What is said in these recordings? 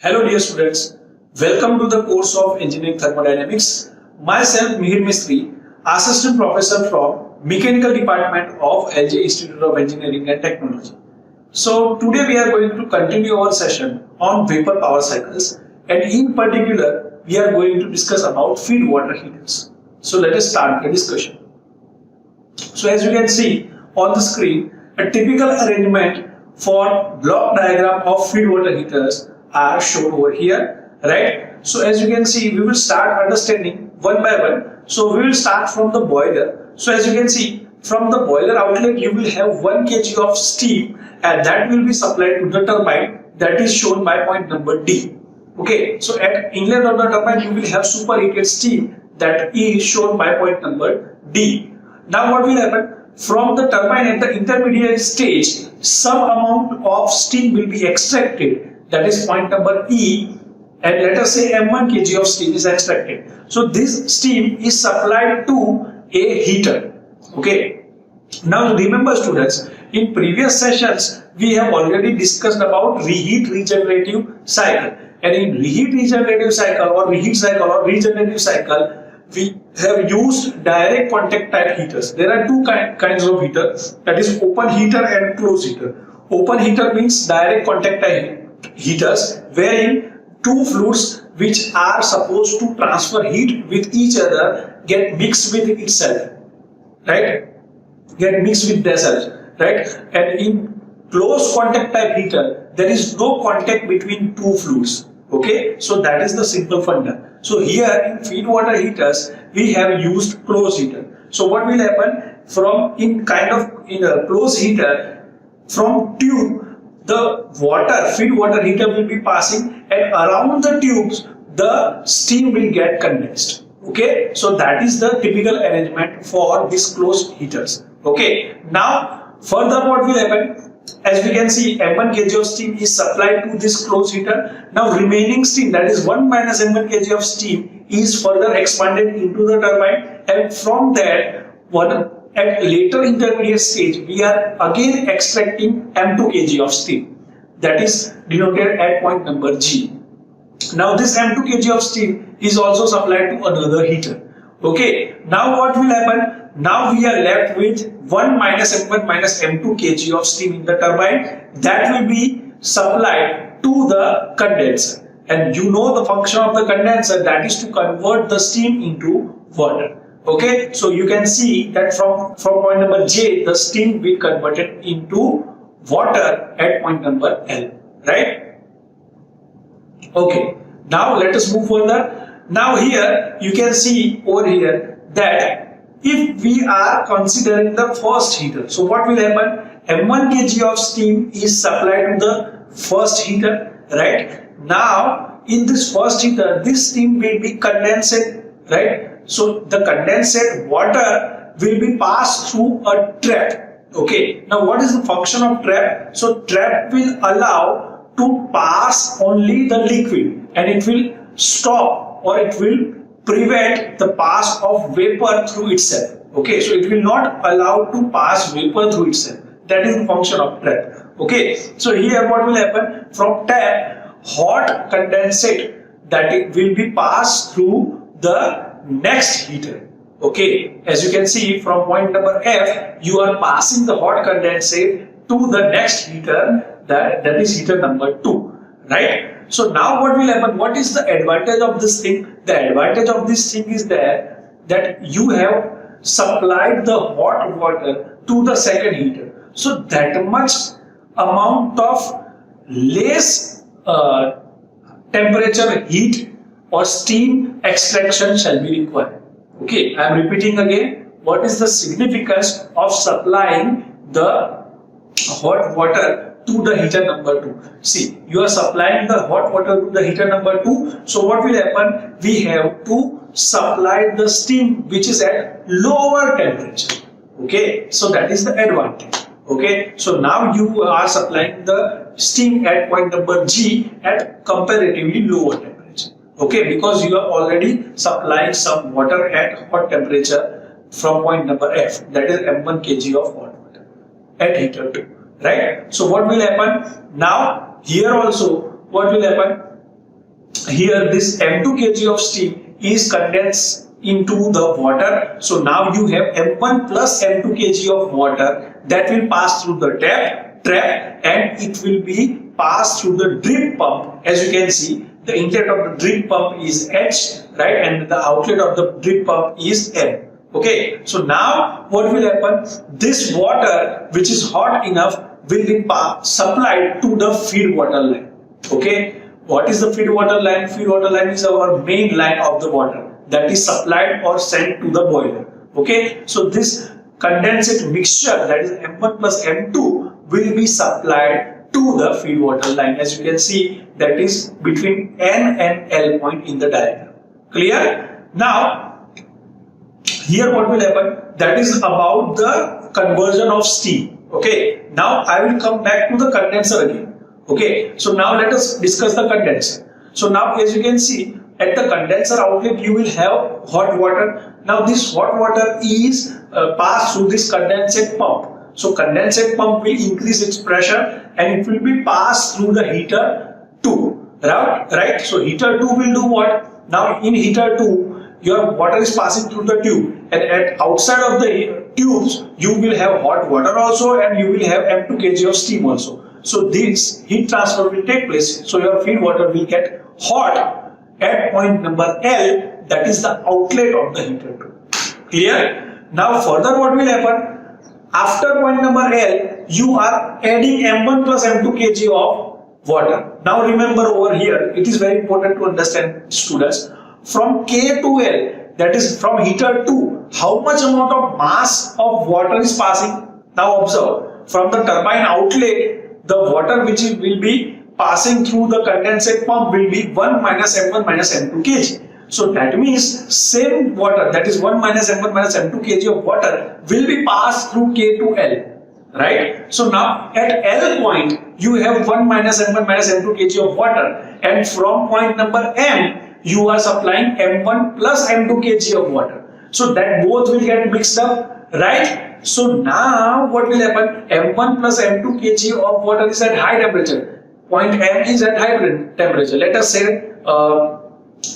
Hello dear students, welcome to the course of Engineering Thermodynamics. Myself Mihir Mistry, Assistant Professor from Mechanical Department of LJ Institute of Engineering and Technology. So today we are going to continue our session on vapor power cycles, and in particular we are going to discuss about feed water heaters. So let us start the discussion. So as you can see on the screen, a typical arrangement for block diagram of feed water heaters are shown over here, right? So as you can see, we will start understanding one by one. So we will start from the boiler. So as you can see, from the boiler outlet you will have 1 kg of steam, and that will be supplied to the turbine, that is shown by point number D. Okay, so at inlet of the turbine you will have superheated steam, that is shown by point number D. Now what will happen? From the turbine at the intermediate stage, some amount of steam will be extracted, that is point number E, and let us say m1 kg of steam is extracted. So this steam is supplied to a heater. Okay. Now remember students, in previous sessions we have already discussed about reheat regenerative cycle, and in reheat regenerative cycle or reheat cycle or regenerative cycle we have used direct contact type heaters. There are two kinds of heaters, that is open heater and closed heater. Open heater means direct contact type heaters, wherein two fluids which are supposed to transfer heat with each other get mixed with itself, right? Get mixed with themselves, right? And in close contact type heater, there is no contact between two fluids. Okay, so that is the simple funda. So here in feed water heaters, we have used closed heater. So what will happen? From in a closed heater, from tube, the feed water heater will be passing, and around the tubes the steam will get condensed. Okay, so that is the typical arrangement for these closed heaters. Okay, now further what will happen? As we can see, m1 kg of steam is supplied to this closed heater. Now remaining steam, that is 1 minus m1 kg of steam, is further expanded into the turbine, and from that at later intermediate stage we are again extracting m2 kg of steam, that is denoted at point number G. Now this m2 kg of steam is also supplied to another heater. Okay, now what will happen? Now we are left with 1 minus m1 minus m2 kg of steam in the turbine, that will be supplied to the condenser, and you know the function of the condenser, that is to convert the steam into water. Okay, so you can see that from point number J, the steam will be converted into water at point number L, right? Okay, now let us move further. Now here you can see over here that if we are considering the first heater, so what will happen? m1 kg of steam is supplied to the first heater, right? Now in this first heater, this steam will be condensed, right? So the condensed water will be passed through a trap. Okay, now what is the function of trap? So trap will allow to pass only the liquid, and it will stop or it will prevent the pass of vapor through itself. Okay, so it will not allow to pass vapor through itself. That is the function of trap. Okay, so here what will happen? From tap, hot condensate, that it will be passed through the next heater. Okay, as you can see from point number F, you are passing the hot condensate to the next heater, that is heater number 2, right? So now what will happen? What is the advantage of this thing? The advantage of this thing is that you have supplied the hot water to the second heater, so that much amount of less temperature heat or steam extraction shall be required. Okay, I am repeating again, what is the significance of supplying the hot water to the heater number 2? See, you are supplying the hot water to the heater number 2, so what will happen? We have to supply the steam which is at lower temperature. Okay, so that is the advantage. Okay, so now you are supplying the steam at point number G at comparatively lower temperature. Okay, because you are already supplying some water at hot temperature from point number F, that is m1 kg of hot water at heater 2, right? So what will happen? Now here also what will happen? here this m2 kg of steam is condensed into the water. So now you have m1 plus m2 kg of water that will pass through the trap and it will be passed through the drip pump. As you can see, the inlet of the drip pump is H, right, and the outlet of the drip pump is M. Okay, so now what will happen? This water, which is hot enough, will be supplied to the feed water line. Okay, what is the feed water line? Feed water line is our main line of the water that is supplied or sent to the boiler. Okay, so this condensate mixture, that is M1 plus M2, will be supplied to the feed water line. As you can see, that is between N and L point in the diagram. Clear? Now, here what will happen? That is about the conversion of steam. Okay, now I will come back to the condenser again. Okay, so now let us discuss the condenser. So now, as you can see, at the condenser outlet you will have hot water. Now this hot water is passed through this condensate pump. So condensate pump will increase its pressure and it will be passed through the heater 2. Right? So heater 2 will do what? Now in heater 2, your water is passing through the tube, and at outside of the tubes you will have hot water also and you will have m2 kg of steam also. So this heat transfer will take place. So your feed water will get hot at point number L, that is the outlet of the heater 2. Clear? Now further what will happen? After point number L, you are adding m1 plus m2 kg of water. Now remember over here, it is very important to understand, students, from K to L, that is from heater 2, how much amount of mass of water is passing? Now observe, from the turbine outlet, the water which will be passing through the condensate pump will be 1 minus m1 minus m2 kg. So that means same water, that is 1 minus m1 minus m2 kg of water, will be passed through K to L. Right? So now at L point, you have 1 minus m1 minus m2 kg of water, and from point number M, you are supplying m1 plus m2 kg of water. So that both will get mixed up, right? So now what will happen? m1 plus m2 kg of water is at high temperature. Point M is at high temperature. Let us say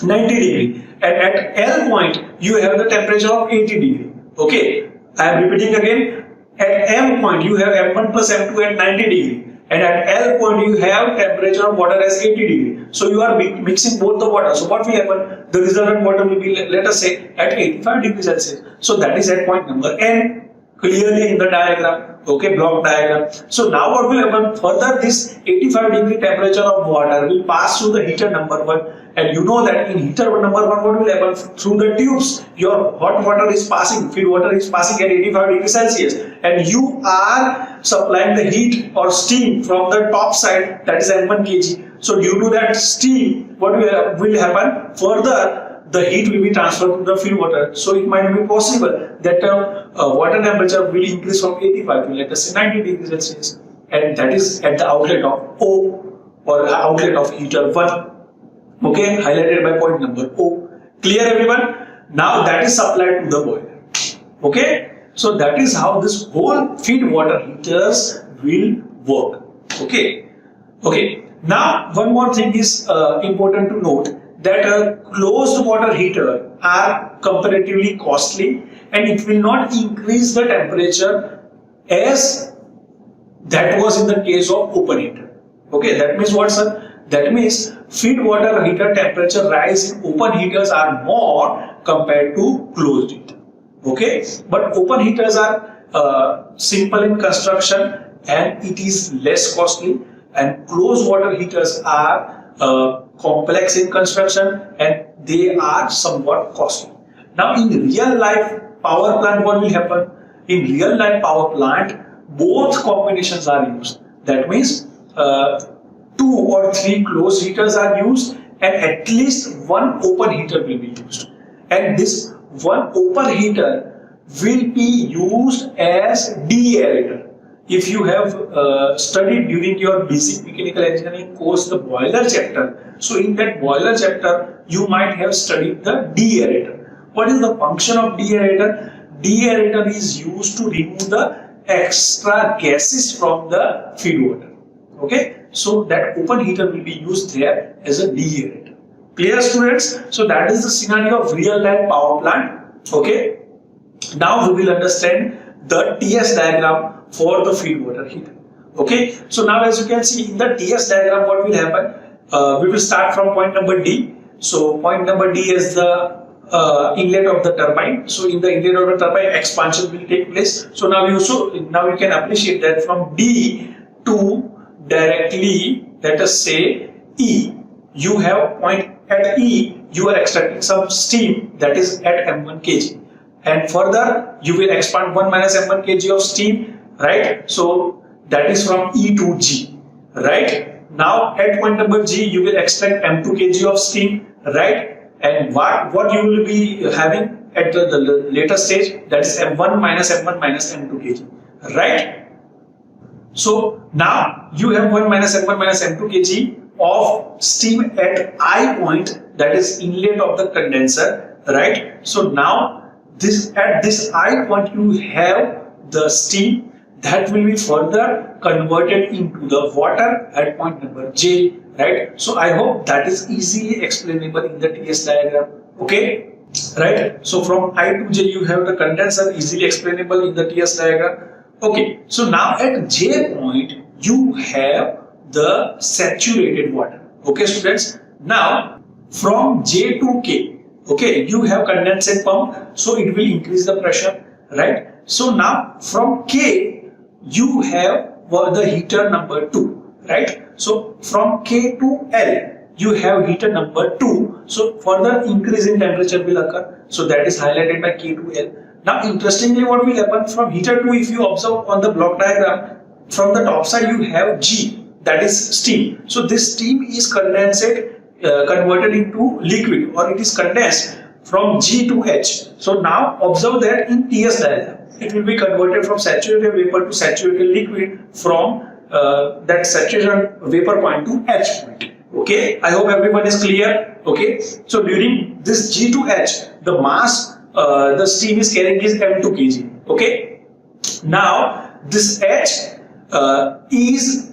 90 degree. And at L point, you have the temperature of 80 degree. Okay, I am repeating again. At M point, you have m1 plus m2 at 90 degree. And at L point, you have temperature of water as 80 degree. So you are mixing both the water. So what will happen? The resultant water will be, let us say, at 85 degrees Celsius. So that is at point number N. Clearly in the diagram, okay, block diagram. So now what will happen? Further, this 85 degree temperature of water will pass through the heater number 1, and you know that in heater number 1, what will happen? Through the tubes, your hot water is passing, feed water is passing at 85 degrees Celsius, and you are supplying the heat or steam from the top side, that is m1 kg. So due to that steam, what will happen? Further, the heat will be transferred to the feed water. So it might be possible that water temperature will increase from 85 to, let us say, 90 degrees Celsius, and that is at the outlet of O, or outlet of heater 1. Okay, highlighted by point number O. Clear, everyone? Now that is supplied to the boiler. Okay, so that is how this whole feed water heaters will work. Okay. Now one more thing is important to note, that closed water heater are comparatively costly and it will not increase the temperature as that was in the case of open heater. Okay, that means what, sir? That means feed water heater temperature rise in open heaters are more compared to closed heater. Okay, but open heaters are simple in construction and it is less costly, and closed water heaters are complex in construction and they are somewhat costly. Now in real life power plant, what will happen? In real life power plant, both combinations are used. That means 2 or 3 closed heaters are used and at least 1 open heater will be used. And this 1 open heater will be used as deaerator. If you have studied during your basic mechanical engineering course the boiler chapter, so in that boiler chapter you might have studied the deaerator. What is the function of deaerator? Deaerator is used to remove the extra gases from the feed water. Okay, so that open heater will be used there as a deaerator. Clear, students? So that is the scenario of real-time power plant. Okay. Now we will understand the TS diagram for the feed water heater. Okay. So now as you can see in the TS diagram, what will happen? We will start from point number D. So point number D is the inlet of the turbine. So in the inlet of the turbine, expansion will take place. So now you can appreciate that from D to directly, let us say E, you have point at E, you are extracting some steam that is at m1 kg, and further you will expand 1 minus m1 kg of steam, right? So that is from E to G, right? Now at point number G, you will extract m2 kg of steam, right? And what you will be having at the later stage, that is m1 minus m1 minus m2 kg, right? So now you have 1 minus m1 minus m2 kg of steam at I point, that is inlet of the condenser, right? So now at this I point you have the steam that will be further converted into the water at point number J, right? So I hope that is easily explainable in the TS diagram. Okay, right? So from I to J you have the condenser, easily explainable in the TS diagram. Okay, so now at J point you have the saturated water. Okay, students. Now from J to K, okay, you have condensate pump, so it will increase the pressure, right? So now from K you have the heater number 2, right? So from K to L you have heater number 2, so further increase in temperature will occur, so that is highlighted by K to L. Now interestingly, what will happen from heater 2, if you observe on the block diagram, from the top side you have G, that is steam. So this steam is condensate converted into liquid, or it is condensed from G to H. So now observe that in TS diagram, it will be converted from saturated vapor to saturated liquid from that saturation vapor point to H point. Okay, I hope everyone is clear. Okay, so during this G to H, the mass the steam is carrying is m2 kg. Okay, now this H is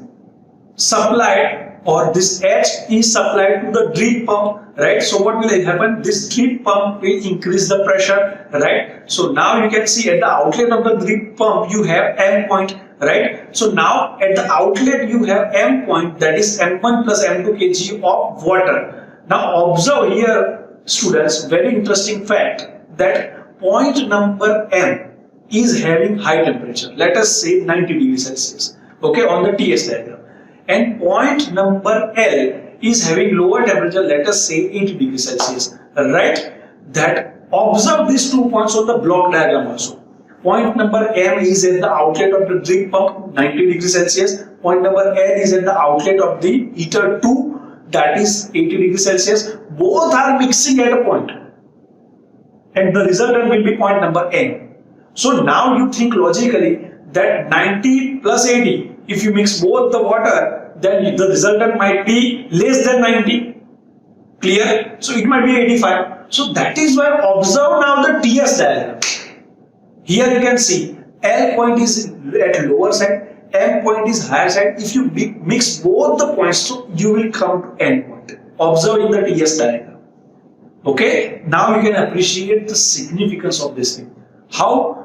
supplied, or this H is supplied to the drip pump, right? So what will happen? This drip pump will increase the pressure, right? So now you can see at the outlet of the drip pump you have M point, right? So now at the outlet you have M point, that is M1 plus M2 kg of water. Now observe here, students, very interesting fact, that point number M is having high temperature, let us say 90 degrees Celsius, okay, on the TS diagram. And point number L is having lower temperature, let us say 80 degrees Celsius, right? That observe these 2 points on the block diagram also. Point number M is at the outlet of the drip pump, 90 degrees Celsius. Point number L is at the outlet of the heater 2, that is 80 degrees Celsius. Both are mixing at a point, and the resultant will be point number N. So now you think logically that 90 plus 80, if you mix both the water, then the resultant might be less than 90. Clear? So it might be 85. So that is why observe now the TS diagram. Here you can see L point is at lower side, M point is higher side. If you mix both the points, so you will come to N point. Observe in the TS diagram. Okay? Now you can appreciate the significance of this thing. How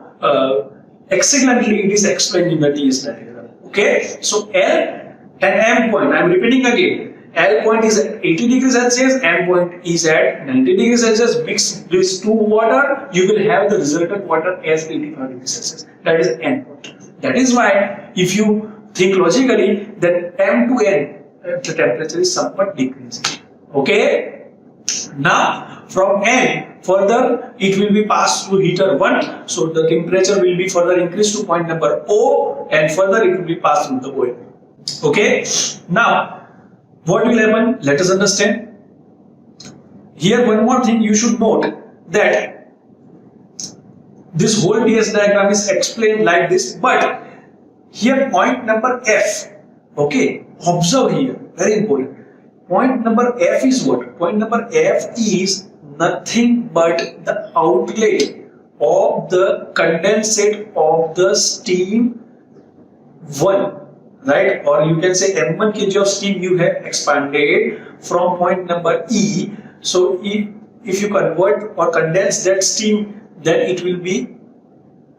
excellently it is explained in the TS diagram. Okay, so L and M point, I am repeating again, L point is at 80 degrees Celsius, M point is at 90 degrees Celsius. Mix these two water, you will have the resultant water as 85 degrees Celsius. That is N point. That is why if you think logically, then M to N, the temperature is somewhat decreasing. Okay, now from N further it will be passed through heater 1, so the temperature will be further increased to point number O, and further it will be passed through the boil. Okay, now what will happen? Let us understand. Here one more thing you should note, that this whole TS diagram is explained like this, but here point number F, okay, observe here, very important. Point number F is what? Point number F is nothing but the outlet of the condensate of the steam 1, right? Or you can say M1 kg of steam you have expanded from point number E So if you convert or condense that steam, then it will be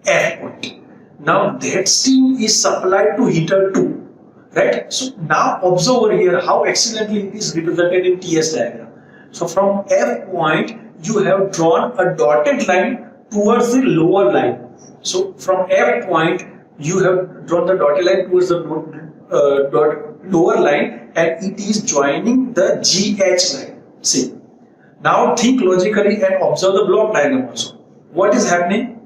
F point. Now that steam is supplied to heater 2, right? So now observe over here how excellently it is represented in TS diagram. So from F point, you have drawn a dotted line towards the lower line. So from F point, you have drawn the dotted line towards the lower line, and it is joining the GH line. See. Now think logically and observe the block diagram also. What is happening?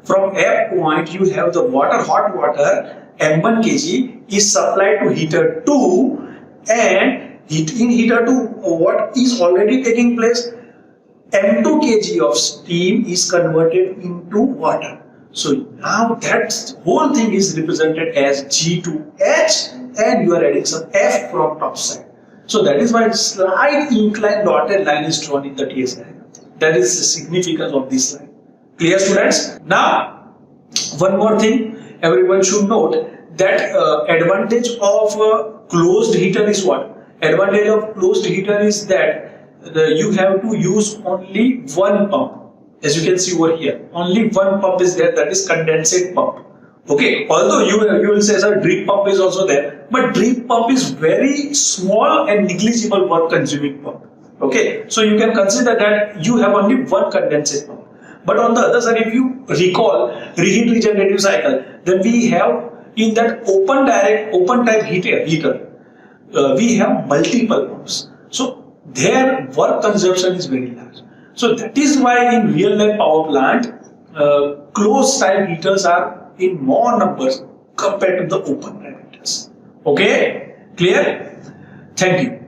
From F point, you have the water, hot water, M1 kg is supplied to heater 2, and in heater 2, what is already taking place? M2 kg of steam is converted into water. So now that whole thing is represented as G2H, and you are adding some F from top side. So that is why slight inclined dotted line is drawn in the TS diagram. That is the significance of this line. Clear, students? Now, one more thing everyone should note, that advantage of closed heater is what? Advantage of closed heater is that you have to use only one pump. As you can see over here, only one pump is there, that is condensate pump. Okay, although you will say, sir, drip pump is also there, but drip pump is very small and negligible work consuming pump. Okay, so you can consider that you have only one condensate pump. But on the other side, if you recall reheat regenerative cycle, then we have in that open type heater, we have multiple pumps. So their work consumption is very large. So that is why in real life power plant, closed type heaters are in more numbers compared to the open type heaters. Okay, clear? Thank you.